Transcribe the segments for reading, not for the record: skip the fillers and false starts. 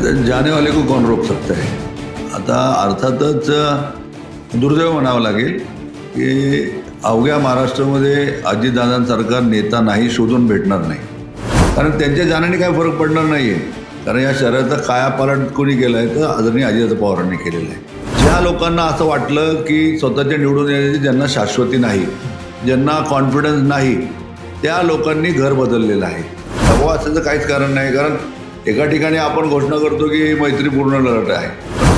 नहीं, जाने वाले को कौन रोक सकता है। आता अर्थातच दुर्दैव म्हणावं लागेल की अवघ्या महाराष्ट्रामध्ये अजितदादांसारखा नेता नाही, शोधून भेटणार नाही. कारण त्यांच्या जाण्याने काय फरक पडणार नाही आहे. कारण या शहराचा कायापालट कोणी केला आहे तर आदरणीय अजित पवारांनी केलेलं आहे. ज्या लोकांना असं वाटलं की स्वतःच्या निवडून येण्याची ज्यांना शाश्वती नाही, ज्यांना कॉन्फिडन्स नाही, त्या लोकांनी घर बदललेलं आहे. दबाव असायचं काहीच कारण नाही. कारण एका ठिकाणी आपण घोषणा करतो की मैत्रीपूर्ण लढत आहे.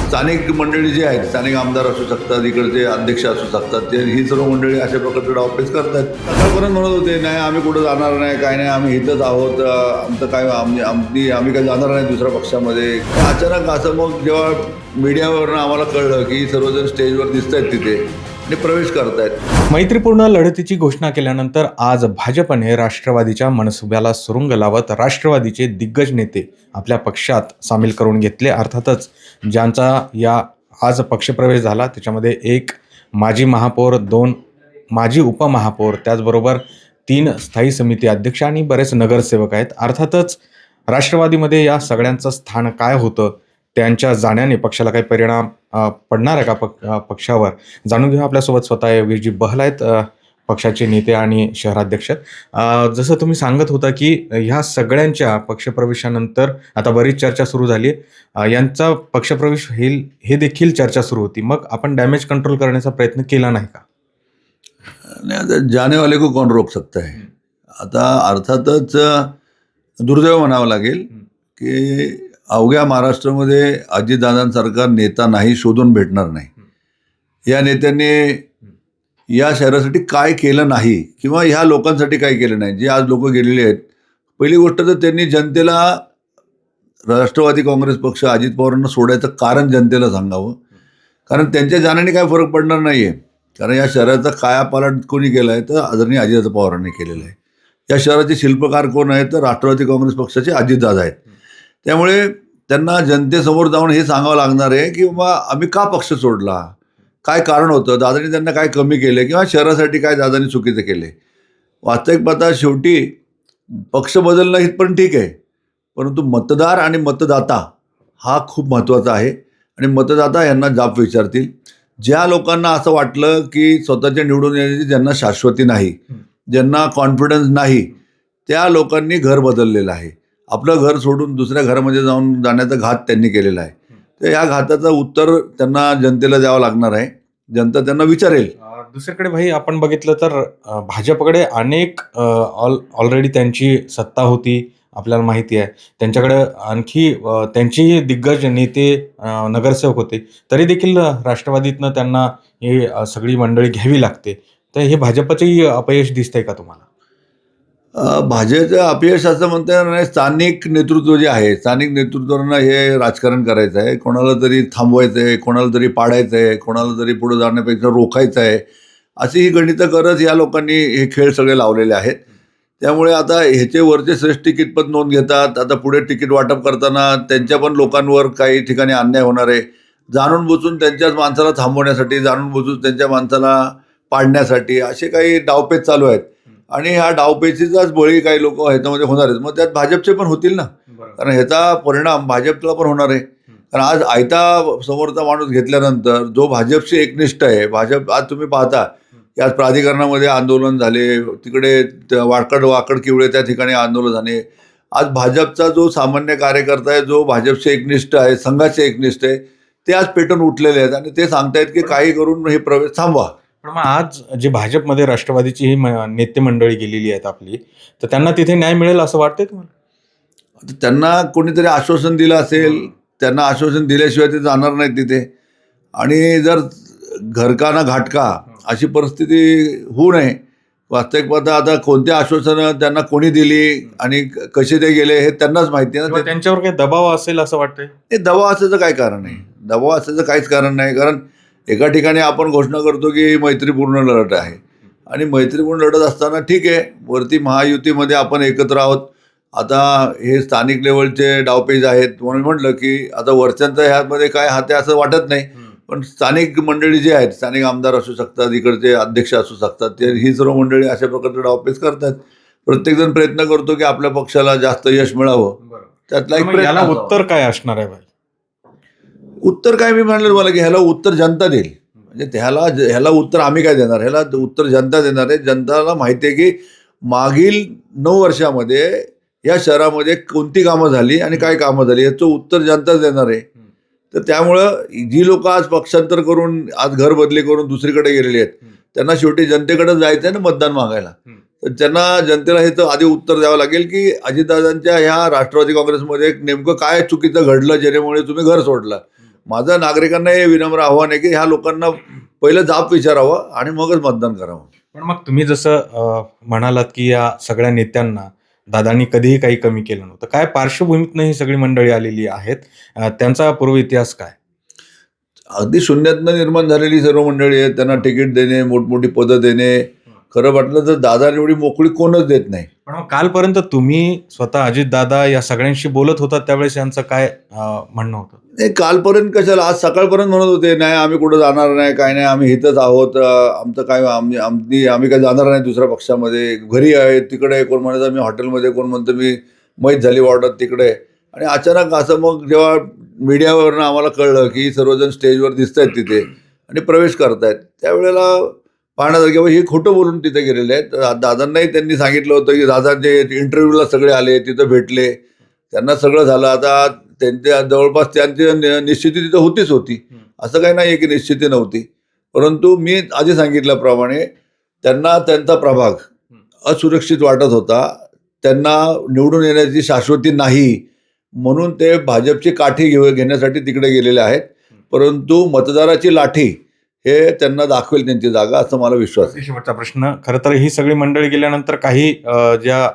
स्थानिक मंडळी जी आहेत, स्थानिक आमदार असू शकतात, इकडचे अध्यक्ष असू शकतात, ते ही सर्व मंडळी अशा प्रकारचे डावपेच करतात. सकाळपर्यंत म्हणत होते नाही आम्ही कुठं जाणार नाही, काय नाही, आम्ही इथंच आहोत, आमचं काय आम्ही काय जाणार नाही दुसऱ्या पक्षामध्ये. अचानक असं मग जेव्हा मीडियावरनं आम्हाला कळलं की सर्वजण स्टेजवर दिसत आहेत तिथे आणि प्रवेश करतायत. मैत्रीपूर्ण लढतीची घोषणा केल्यानंतर आज भाजपने राष्ट्रवादीच्या मनसुब्याला सुरुंग लावत राष्ट्रवादीचे दिग्गज नेते आपल्या पक्षात सामील करून घेतले. अर्थातच ज्यांचा या आज पक्षप्रवेश झाला त्याच्यामध्ये एक माजी महापौर, 2 माजी उपमहापौर, त्याचबरोबर 3 स्थायी समिती अध्यक्ष आणि बरेच नगरसेवक आहेत. अर्थातच राष्ट्रवादीमध्ये या सगळ्यांचं स्थान काय होतं, त्यांच्या जाण्याने पक्षाला काही परिणाम पडणार आहे का पक्षावर, जाणून घेऊ. आपल्यासोबत स्वतः वीरजी बहल आहेत, पक्षाचे नेते आणि शहराध्यक्ष. जसं तुम्ही सांगत होता की ह्या सगळ्यांच्या पक्षप्रवेशानंतर आता बरीच चर्चा सुरू झाली. यांचा पक्षप्रवेश होईल हे देखील चर्चा सुरू होती. मग आपण डॅमेज कंट्रोल करण्याचा प्रयत्न केला नाही का? नाही, आता जाने वाले को कौन रोक सकता है. आता अर्थातच दुर्दैव म्हणावं लागेल की अवघ्या महाराष्ट्रामध्ये अजितदादांसारखा नेता नाही, शोधून भेटणार नाही. या नेत्यांनी या शहरासाठी काय केलं नाही किंवा ह्या लोकांसाठी काय केलं नाही, जे आज लोक गेलेले आहेत. पहिली गोष्ट तर त्यांनी जनतेला, राष्ट्रवादी काँग्रेस पक्ष अजित पवारांना सोडायचं कारण जनतेला सांगावं. कारण त्यांच्या जाण्याने काय फरक पडणार नाही आहे. कारण या शहराचा कायापालट कोणी केला आहे तर आदरणीय अजित पवारांनी केलेलं आहे. या शहराचे शिल्पकार कोण आहेत तर राष्ट्रवादी काँग्रेस पक्षाचे अजितदादा आहेत. त्यामुळे त्यांना जनतेसमोर जाऊन हे सांगावं लागणार आहे की बाबा आम्ही का पक्ष सोडला, काय कारण होतं, दादानी त्यांना काय कमी केले किंवा शहरासाठी काय दादानी चुकीचं केले. वास्तविक पाहता शेवटी पक्ष बदलणं इथपर्यंत ठीक आहे, परंतु मतदार आणि मतदाता हा खूप महत्त्वाचा आहे. आणि मतदाता यांना जाब विचारतील. ज्या लोकांना असं वाटलं की स्वतःच्या निवडून येण्याची ज्यांना शाश्वती नाही, ज्यांना कॉन्फिडन्स नाही, त्या लोकांनी घर बदललेलं आहे. आपलं घर सोडून दुसऱ्या घरामध्ये जाण्याचा घात त्यांनी केलेला आहे. तर या घाताचं उत्तर त्यांना जनतेला द्यावं लागणार आहे. जनता त्यांना विचारेल. दुसरीकडे भाई आपण बघितलं तर भाजपकडे अनेक ऑलरेडी त्यांची सत्ता होती, आपल्याला माहिती आहे. त्यांच्याकडे आणखी त्यांची दिग्गज नेते, नगरसेवक होते, तरी देखील राष्ट्रवादीतनं त्यांना हे सगळी मंडळी घ्यावी लागते. तर हे भाजपचंही अपयश दिसतंय का तुम्हाला? भाजपचं अपयश असं म्हणता येणार नाही. स्थानिक नेतृत्व जे आहे, स्थानिक नेतृत्वांना हे राजकारण करायचं आहे. कोणाला तरी थांबवायचं आहे, कोणाला तरी पाडायचं आहे, कोणाला तरी पुढे जाण्यापेक्षा रोखायचं आहे, अशी ही गणितं करत या लोकांनी हे खेळ सगळे लावलेले आहेत. त्यामुळे आता ह्याचे वरचे श्रेष्ठ कितपत नोंद घेतात. आता पुढे तिकीट वाटप करताना त्यांच्या पण लोकांवर काही ठिकाणी अन्याय होणार आहे. जाणून बुजून त्यांच्याच माणसाला थांबवण्यासाठी, जाणून बुजून त्यांच्या माणसाला पाडण्यासाठी असे काही डावपेच चालू आहेत. आणि ह्या डावपेचीचाच बळी काही लोक ह्याच्यामध्ये होणार आहेत. मग त्यात भाजपचे पण होतील ना. कारण ह्याचा परिणाम भाजपला पण होणार आहे. कारण आज आयता समोरचा माणूस घेतल्यानंतर जो भाजपशी एकनिष्ठ आहे, भाजप आज तुम्ही पाहता की आज प्राधिकरणामध्ये आंदोलन झाले, तिकडे वाकड किवळे त्या ठिकाणी आंदोलन झाले. आज भाजपचा जो सामान्य कार्यकर्ता आहे, जो भाजपशी एकनिष्ठ आहे, संघाचे एकनिष्ठ आहे, ते आज पेटून उठलेले आहेत आणि ते सांगतायत की काही करून हे प्रवेश थांबवा. पण मग आज जे भाजपमध्ये राष्ट्रवादीची ही नेते मंडळी गेलेली आहेत आपली, तर त्यांना तिथे न्याय मिळेल असं वाटतंय तुम्हाला? त्यांना कोणीतरी आश्वासन दिलं असेल, त्यांना आश्वासन दिल्याशिवाय ते जाणार नाहीत तिथे. आणि जर घरका ना घाटका अशी परिस्थिती होऊ नये. वास्तविक पाहता आता कोणत्या आश्वासनं त्यांना कोणी दिली आणि कसे ते गेले हे त्यांनाच माहिती आहे ना. त्यांच्यावर काही दबाव असेल असं वाटतंय? हे दबाव असायचं काय कारण नाही. दबाव असायचं काहीच कारण नाही. कारण एका ठिकाणी आपण घोषणा करतो की मैत्रीपूर्ण लढत आहे आणि मैत्रीपूर्ण लढत असताना ठीक आहे, वरती महायुतीमध्ये आपण एकत्र आहोत. आता हे स्थानिक लेवलचे डावपेच आहेत म्हणून म्हटलं की आता वरच्यांचं ह्यामध्ये काय हात आहे असं वाटत नाही. पण स्थानिक मंडळी जी आहेत, स्थानिक आमदार असू शकतात, इकडचे अध्यक्ष असू शकतात, ते ही सर्व मंडळी अशा प्रकारचे डावपेच करतात. प्रत्येकजण प्रयत्न करतो की आपल्या पक्षाला जास्त यश मिळावं त्यातला एक मग प्रयत्न याला असावा. उत्तर काय असणार आहे भाई? उत्तर काय मी म्हणलं मला की ह्याला उत्तर जनता देईल. म्हणजे ह्याला उत्तर आम्ही काय देणार, ह्याला उत्तर जनता देणार आहे. जनताला माहिती आहे की मागील 9 वर्षामध्ये या शहरामध्ये कोणती कामं झाली आणि काय कामं झाली याचं उत्तर जनता देणार आहे. तर त्यामुळं जी लोक आज पक्षांतर करून आज घर बदली करून दुसरीकडे गेलेली आहेत त्यांना शेवटी जनतेकडे जायचं आहे ना मतदान मागायला. तर त्यांना जनतेला हे तर आधी उत्तर द्यावं लागेल की अजितदादांच्या ह्या राष्ट्रवादी काँग्रेसमध्ये नेमकं काय चुकीचं घडलं ज्याच्यामुळे तुम्ही घर सोडलं. माझं नागरिकांना हे विनम्र आव्हान आहे की ह्या लोकांना पहिलं जाब विचारावं आणि मगच मतदान करावं. पण मग तुम्ही जसं म्हणालात की या सगळ्या नेत्यांना दादांनी कधीही काही कमी केलं नव्हतं, काय पार्श्वभूमीतनं ही सगळी मंडळी आलेली आहेत? त्यांचा पूर्व इतिहास काय? अगदी शून्यातनं निर्माण झालेली सर्व मंडळी आहेत. त्यांना तिकीट देणे, मोठमोठी पदं देणे, खरं वाटलं तर दादा एवढी मोकळी कोणच देत नाही. पण मग कालपर्यंत तुम्ही स्वतः अजितदादा या सगळ्यांशी बोलत होता त्यावेळेस यांचं काय म्हणणं होतं? नाही कालपर्यंत कशाला, आज सकाळपर्यंत म्हणत होते नाही आम्ही कुठं जाणार नाही, काय नाही, आम्ही इथंच आहोत, आमचं काय आम्ही काय जाणार नाही दुसऱ्या पक्षामध्ये, घरी आहे, तिकडे आहे, कोण म्हणतं मी हॉटेलमध्ये, कोण म्हणतं मी मैत झाली वॉर्डात तिकडे. आणि अचानक असं मग जेव्हा मीडियावरनं आम्हाला कळलं की सर्वजण स्टेजवर दिसत आहेत तिथे आणि प्रवेश करतायत त्यावेळेला पाहण्यासारखं की हे खोटं बोलून तिथे गेलेले आहेत. दादांनाही त्यांनी सांगितलं होतं की दादांचे इंटरव्ह्यूला सगळे आले, तिथं भेटले, त्यांना सगळं झालं. आता त्यांच्या जवळपास त्यांची निश्चिती तिथं होती, असं काही नाही आहे की निश्चिती नव्हती. परंतु मी आधी सांगितल्याप्रमाणे त्यांना त्यांचा प्रभाग असुरक्षित वाटत होता, त्यांना निवडून येण्याची शाश्वती नाही म्हणून ते भाजपची काठी घेण्यासाठी तिकडे गेलेले आहेत. परंतु मतदाराची लाठी हे त्यांना दाखवेल त्यांची जागा, असं मला विश्वास आहे. शेवटचा प्रश्न, खरं तर ही सगळी मंडळी गेल्यानंतर काही ज्या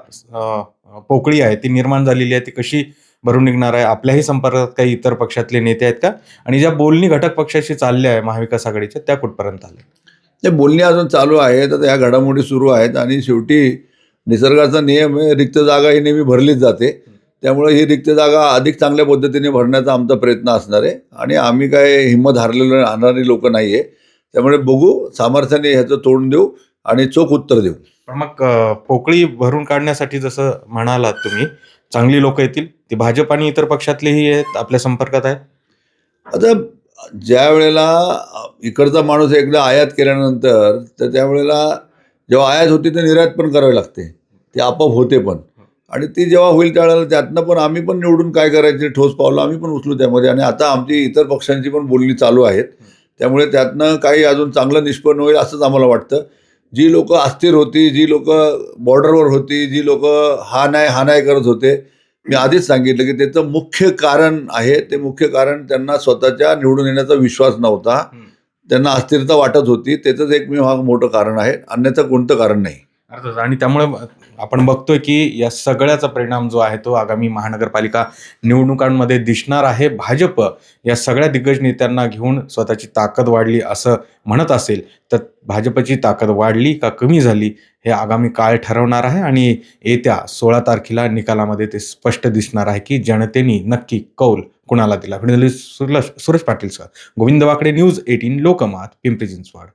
पोकळी आहे ती निर्माण झालेली आहे ती कशी भरून निघणार आहे? आपल्याही संपर्कात काही इतर पक्षातले नेते आहेत का? आणि ज्या बोलणी घटक पक्षाशी चालल्या आहे महाविकास आघाडीच्या त्या कुठपर्यंत आल्या? ते बोलणी अजून चालू आहेत. आता ह्या घडामोडी सुरू आहेत आणि शेवटी निसर्गाचा नियम आहे, रिक्त जागा ही नेहमी भरलीच जाते. त्यामुळे ही रिक्त जागा अधिक चांगल्या पद्धतीने भरण्याचा आमचा प्रयत्न असणार आहे आणि आम्ही काय हिंमत हारणारी लोक नाही आहे. त्यामुळे बघू, सामर्थ्याने ह्याचं तोंड देऊ आणि चोख उत्तर देऊ. पण मग पोकळी भरून काढण्यासाठी जसं म्हणालात तुम्ही चांगली लोक येतील, ती भाजप आणि इतर पक्षातलेही आहेत, आपल्या संपर्कात आहेत? आता ज्या वेळेला इकडचा माणूस एकदा आयात केल्यानंतर तर त्यावेळेला जेव्हा आयात होती तर निर्यात पण करावी लागते, ते आपोआप होते पण. आणि ती जेव्हा होईल त्यावेळेला त्यातनं पण आम्ही पण निवडून काय करायचे ठोस पावलं आम्ही पण उचलू त्यामध्ये. आणि आता आमची इतर पक्षांची पण बोलणी चालू आहेत. त्यामुळे त्यातनं काही अजून चांगलं निष्पन्न होईल असंच आम्हाला वाटतं. जी लोक अस्थिर होती, जी लोक बॉर्डरवर होती, जी लोक हा नाही करत होते, मी आधीच सांगितलं की त्याचं मुख्य कारण आहे, ते मुख्य कारण त्यांना स्वतःच्या निवडून येण्याचा विश्वास नव्हता, त्यांना अस्थिरता वाटत होती. त्याचंच एकमेव मोठं कारण आहे, अन्यथा कोणतं कारण नाही. अर्थात. आणि त्यामुळे आपण बघतोय की या सगळ्याचा परिणाम जो आहे तो आगामी महानगरपालिका निवडणुकांमध्ये दिसणार आहे. भाजप या सगळ्या दिग्गज नेत्यांना घेऊन स्वतःची ताकद वाढली असं म्हणत असेल तर भाजपची ताकद वाढली का कमी झाली हे आगामी काळ ठरवणार आहे आणि येत्या 16 तारखेला निकालामध्ये ते स्पष्ट दिसणार आहे की जनतेने नक्की कौल कुणाला दिला. सुरेश पाटील सर, गोविंद वाकडे, न्यूज 18 लोकमत, पिंपरी चिंचवड.